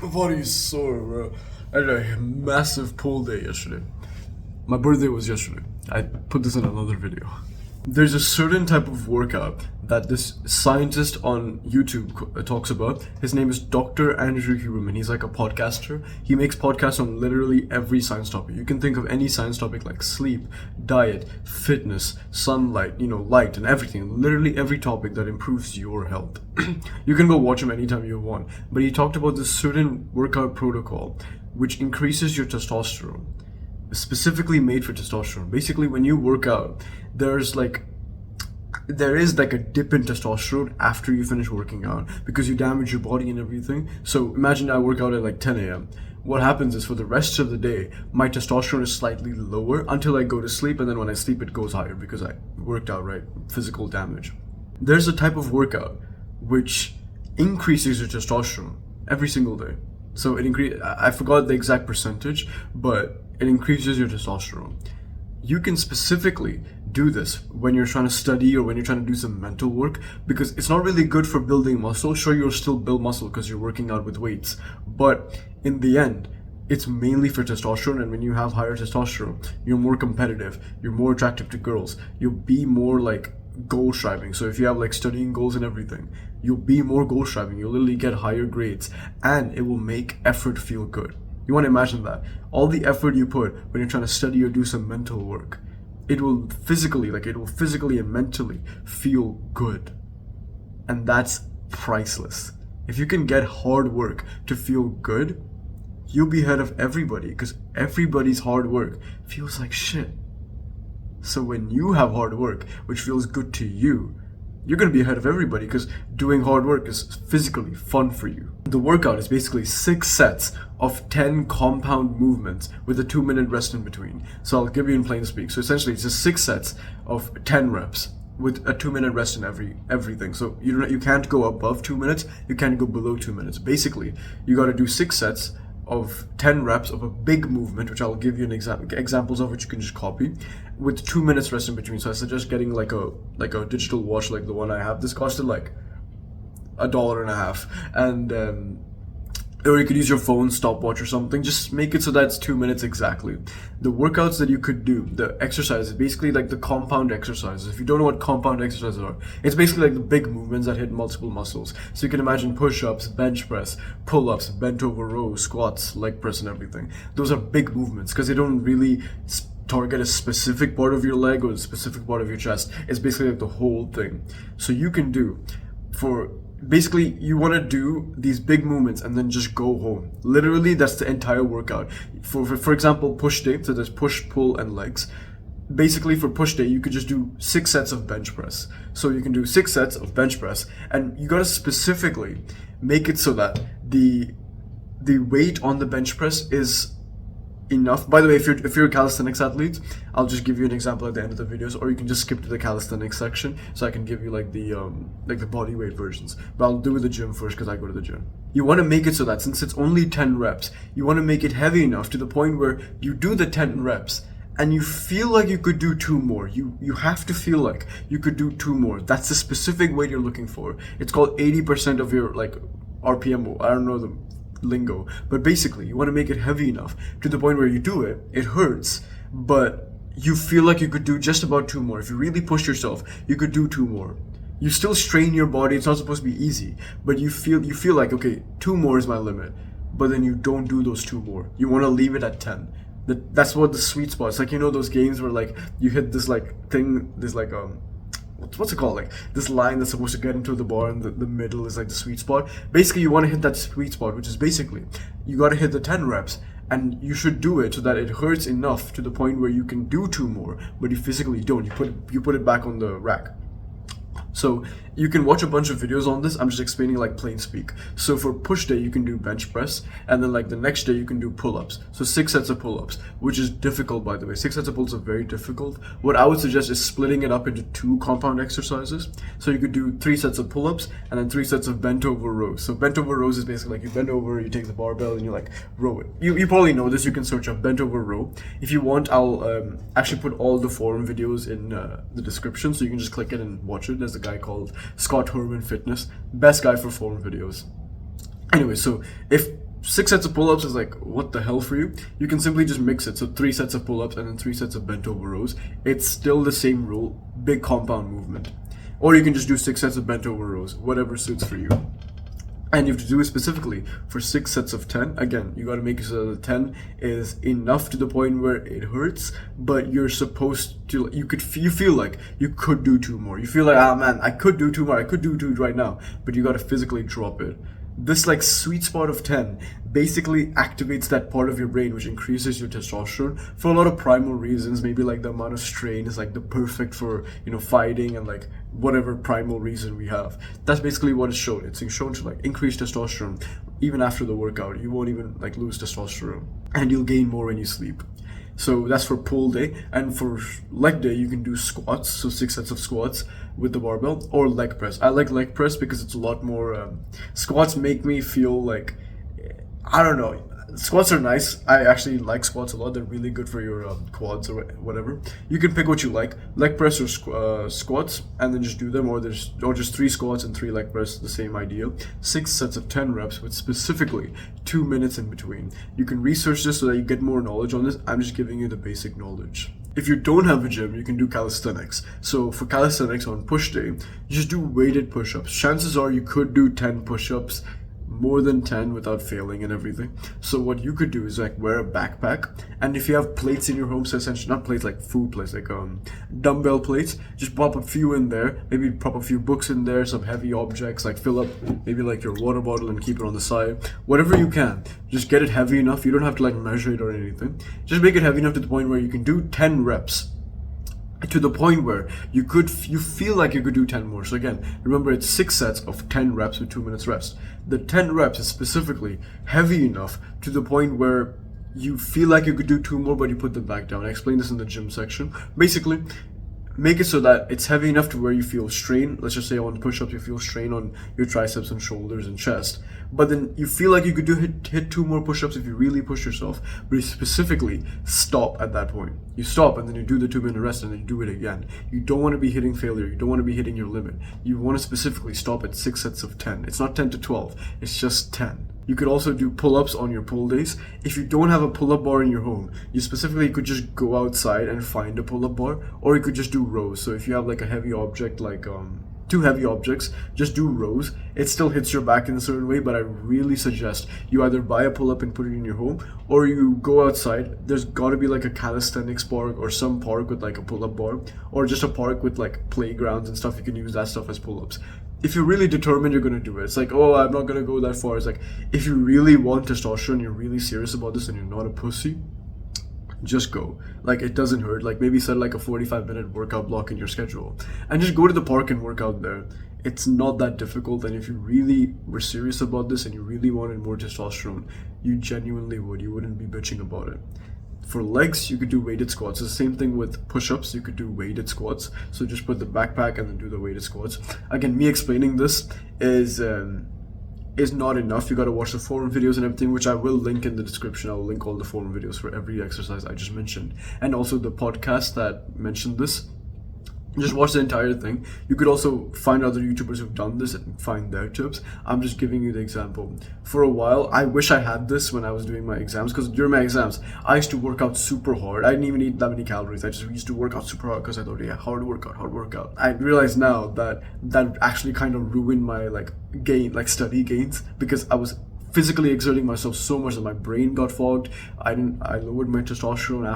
Body is sore, bro. I had a massive pull day yesterday. My birthday was yesterday. I put this in another video. There's a certain type of workout that this scientist on YouTube talks about. His name is Dr. Andrew Huberman. He's like a podcaster. He makes podcasts on literally every science topic. You can think of any science topic like sleep, diet, fitness, sunlight, light and everything. Literally every topic that improves your health. You can go watch him anytime you want. But he talked about this certain workout protocol which increases your testosterone, specifically made for testosterone. Basically, when you work out, there is like a dip in testosterone after you finish working out because you damage your body and everything. So imagine I work out at like 10 a.m. What happens is for the rest of the day, my testosterone is slightly lower until I go to sleep, and then when I sleep, it goes higher because I worked out, right? Physical damage. There's a type of workout which increases your testosterone every single day. So I forgot the exact percentage, but it increases your testosterone. You can specifically do this when you're trying to study or when you're trying to do some mental work, because it's not really good for building muscle. Sure, you'll still build muscle because you're working out with weights, but in the end, it's mainly for testosterone. And when you have higher testosterone, you're more competitive, you're more attractive to girls, you'll be more like goal striving. So if you have like studying goals and everything, you'll be more goal striving, you'll literally get higher grades, and it will make effort feel good. You want to imagine that. All the effort you put when you're trying to study or do some mental work, it will physically and mentally feel good. And that's priceless. If you can get hard work to feel good, you'll be ahead of everybody, because everybody's hard work feels like shit. So when you have hard work, which feels good to you, you're going to be ahead of everybody because doing hard work is physically fun for you. The workout is basically 6 sets of 10 compound movements with a 2-minute rest in between. So I'll give you in plain speak. So essentially it's just 6 sets of 10 reps with a 2-minute rest in everything. So you can't go above 2 minutes, you can't go below 2 minutes. Basically, you got to do 6 sets of 10 reps of a big movement, which I'll give you an examples of, which you can just copy, with 2 minutes rest in between. So I suggest getting like a digital watch like the one I have. This costed like $1.50, and or you could use your phone stopwatch or something. Just make it so that it's 2 minutes exactly. The workouts that you could do, the exercises, basically like the compound exercises. If you don't know what compound exercises are, it's basically like the big movements that hit multiple muscles. So you can imagine push-ups, bench press, pull-ups, bent over rows, squats, leg press and everything. Those are big movements because they don't really target a specific part of your leg or a specific part of your chest. It's basically like the whole thing. So you can do basically, you want to do these big movements and then just go home. Literally, that's the entire workout. For example, push day, so there's push, pull, and legs. Basically, for push day, you could just do 6 sets of bench press. So you can do 6 sets of bench press, and you got to specifically make it so that the weight on the bench press is enough. By the way, if you're a calisthenics athlete, I'll just give you an example at the end of the videos, or you can just skip to the calisthenics section so I can give you like the body weight versions. But I'll do with the gym first because I go to the gym. You want to make it so that since it's only 10 reps, you want to make it heavy enough to the point where you do the 10 reps and you feel like you could do 2 more. You have to feel like you could do 2 more. That's the specific weight you're looking for. It's called 80% of your like RPM. I don't know the lingo, but basically you want to make it heavy enough to the point where you do it, it hurts, but you feel like you could do just about 2 more. If you really push yourself, you could do 2 more. You still strain your body. It's not supposed to be easy, but you feel like, okay, 2 more is my limit, but then you don't do those 2 more. You want to leave it at 10. That's what the sweet spot is. Like, those games where like you hit this like thing, this like what's it called, like this line that's supposed to get into the bar, and the middle is like the sweet spot. Basically, you want to hit that sweet spot, which is basically you got to hit the 10 reps, and you should do it so that it hurts enough to the point where you can do 2 more, but you physically don't. You put it back on the rack. So you can watch a bunch of videos on this. I'm just explaining like plain speak. So for push day, you can do bench press, and then like the next day you can do pull-ups. So 6 sets of pull-ups, which is difficult, by the way. 6 sets of pull-ups are very difficult. What I would suggest is splitting it up into 2 compound exercises. So you could do 3 sets of pull-ups and then 3 sets of bent over rows. So bent over rows is basically like you bend over, you take the barbell and you like row it. You probably know this. You can search up bent over row. If you want, I'll actually put all the forum videos in the description, so you can just click it and watch it. There's a guy called Scott Herman Fitness, best guy for forum videos. Anyway, so if 6 sets of pull-ups is like, what the hell for you? You can simply just mix it. So 3 sets of pull-ups and then 3 sets of bent over rows. It's still the same rule, big compound movement. Or you can just do 6 sets of bent over rows, whatever suits for you. And you have to do it specifically for 6 sets of 10. Again, you got to make sure that the 10 is enough to the point where it hurts, but you're supposed to, you feel like you could do 2 more. You feel like, ah man, I could do 2 more, I could do 2 right now, but you got to physically drop it. This like sweet spot of 10 basically activates that part of your brain which increases your testosterone for a lot of primal reasons. Maybe like the amount of strain is like the perfect for, you know, fighting and like whatever primal reason we have. That's basically what it's shown. It's shown to like increase testosterone even after the workout. You won't even like lose testosterone, and you'll gain more when you sleep. So that's for pull day. And for leg day, you can do squats, so 6 sets of squats with the barbell, or leg press. I like leg press because it's a lot more, squats make me feel like, I don't know, squats are nice. I actually like squats a lot. They're really good for your quads or whatever. You can pick what you like, leg press or squats, and then just do them, or just 3 squats and 3 leg press, the same idea. 6 sets of 10 reps with specifically 2 minutes in between. You can research this so that you get more knowledge on this. I'm just giving you the basic knowledge. If you don't have a gym, you can do calisthenics. So for calisthenics on push day, you just do weighted push-ups. Chances are you could do 10 push-ups, more than 10 without failing and everything. So what you could do is like wear a backpack, and if you have plates in your home, so essentially not plates like food plates, like dumbbell plates, just pop a few in there, maybe pop a few books in there, some heavy objects, like fill up maybe like your water bottle and keep it on the side, whatever you can. Just get it heavy enough. You don't have to like measure it or anything. Just make it heavy enough to the point where you can do 10 reps, to the point where you feel like you could do 10 more. So again, remember, it's 6 sets of 10 reps with 2 minutes rest. The 10 reps is specifically heavy enough to the point where you feel like you could do 2 more, but you put them back down. I explained this in the gym section. Basically, make it so that it's heavy enough to where you feel strain. Let's just say on push-ups you feel strain on your triceps and shoulders and chest, but then you feel like you could hit 2 more push-ups if you really push yourself, but you specifically stop at that point. You stop and then you do the 2-minute rest and then you do it again. You don't want to be hitting failure. You don't want to be hitting your limit. You want to specifically stop at 6 sets of 10. It's not 10 to 12. It's just 10. You could also do pull-ups on your pull days. If you don't have a pull-up bar in your home, you specifically could just go outside and find a pull-up bar, or you could just do rows. So if you have like a heavy object, like 2 heavy objects, just do rows. It still hits your back in a certain way, but I really suggest you either buy a pull-up and put it in your home, or you go outside. There's got to be like a calisthenics park or some park with like a pull-up bar, or just a park with like playgrounds and stuff. You can use that stuff as pull-ups. If you're really determined you're going to do it, it's like, oh, I'm not going to go that far. It's like, if you really want testosterone, you're really serious about this and you're not a pussy, just go. Like, it doesn't hurt. Like, maybe set like a 45-minute workout block in your schedule and just go to the park and work out there. It's not that difficult, and if you really were serious about this and you really wanted more testosterone, you genuinely would. You wouldn't be bitching about it. For legs, you could do weighted squats. It's the same thing with push-ups. You could do weighted squats. So just put the backpack and then do the weighted squats. Again, me explaining this is not enough. You got to watch the forum videos and everything, which I will link in the description. I will link all the forum videos for every exercise I just mentioned, and also the podcast that mentioned this. Just watch the entire thing. You could also find other YouTubers who've done this and find their tips. I'm just giving you the example. For a while, I wish I had this when I was doing my exams, because during my exams, I used to work out super hard. I didn't even eat that many calories. I just used to work out super hard because I thought, yeah, hard workout. I realize now that actually kind of ruined my study gains, because I was physically exerting myself so much that my brain got fogged. I lowered my testosterone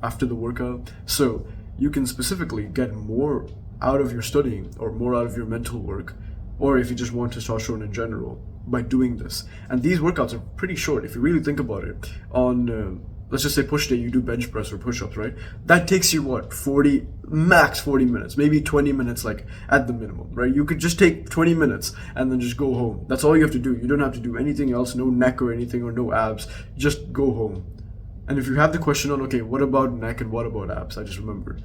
after the workout. So you can specifically get more out of your studying or more out of your mental work, or if you just want testosterone in general, by doing this. And these workouts are pretty short if you really think about it. On let's just say push day, you do bench press or push-ups, right? That takes you max 40 minutes, maybe 20 minutes, like at the minimum, right? You could just take 20 minutes and then just go home. That's all you have to do. You don't have to do anything else, no neck or anything, or no abs. Just go home. And if you have the question on, okay, what about neck and what about abs? I just remembered.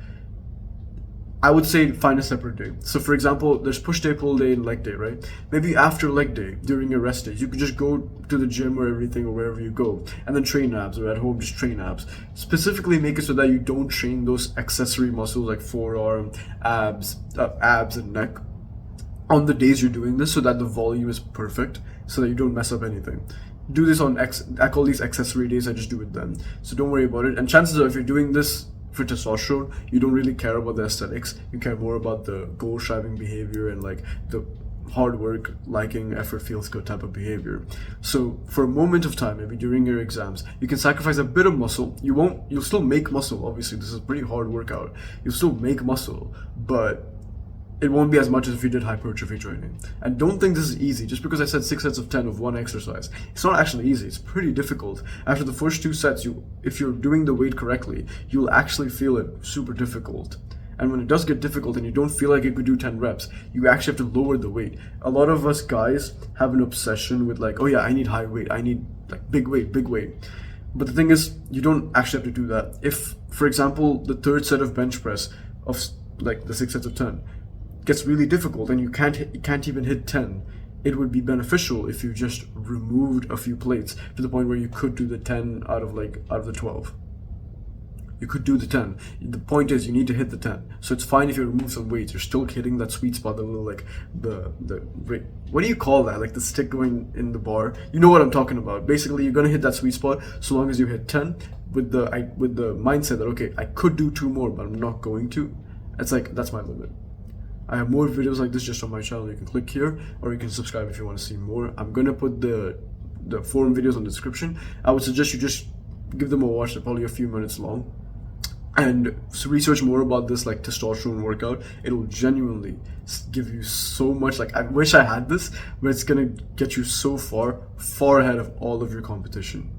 I would say find a separate day. So for example, there's push day, pull day, and leg day, right? Maybe after leg day, during your rest days, you could just go to the gym or everything or wherever you go and then train abs, or at home just train abs. Specifically make it so that you don't train those accessory muscles like forearm, abs and neck on the days you're doing this, so that the volume is perfect, so that you don't mess up anything. do this on I call these accessory days. I just do it then, so don't worry about it. And chances are, if you're doing this for testosterone, you don't really care about the aesthetics. You care more about the goal striving behavior and like the hard work, liking, effort feels good type of behavior. So for a moment of time, maybe during your exams, you can sacrifice a bit of muscle. You'll still make muscle. Obviously, this is a pretty hard workout. You'll still make muscle, but it won't be as much as if you did hypertrophy training. And don't think this is easy. Just because I said 6 sets of 10 of one exercise, it's not actually easy. It's pretty difficult. After the first 2 sets, if you're doing the weight correctly, you'll actually feel it super difficult. And when it does get difficult and you don't feel like you could do 10 reps, you actually have to lower the weight. A lot of us guys have an obsession with like, oh yeah, I need high weight. I need like big weight, big weight. But the thing is, you don't actually have to do that. If, for example, the 3rd set of bench press of like the 6 sets of 10 gets really difficult and you can't even hit 10, it would be beneficial if you just removed a few plates to the point where you could do the 10 out of the 12. You could do the 10. The point is, you need to hit the 10. So it's fine if you remove some weights. You're still hitting that sweet spot, the little like the what do you call that? Like the stick going in the bar. You know what I'm talking about. Basically, you're gonna hit that sweet spot so long as you hit 10 with the mindset that okay, I could do 2 more, but I'm not going to. It's like that's my limit. I have more videos like this just on my channel. You can click here, or you can subscribe if you want to see more. I'm gonna put the forum videos on the description. I would suggest you just give them a watch. They're probably a few minutes long. And research more about this like testosterone workout. It'll genuinely give you so much. Like I wish I had this, but it's gonna get you so far ahead of all of your competition.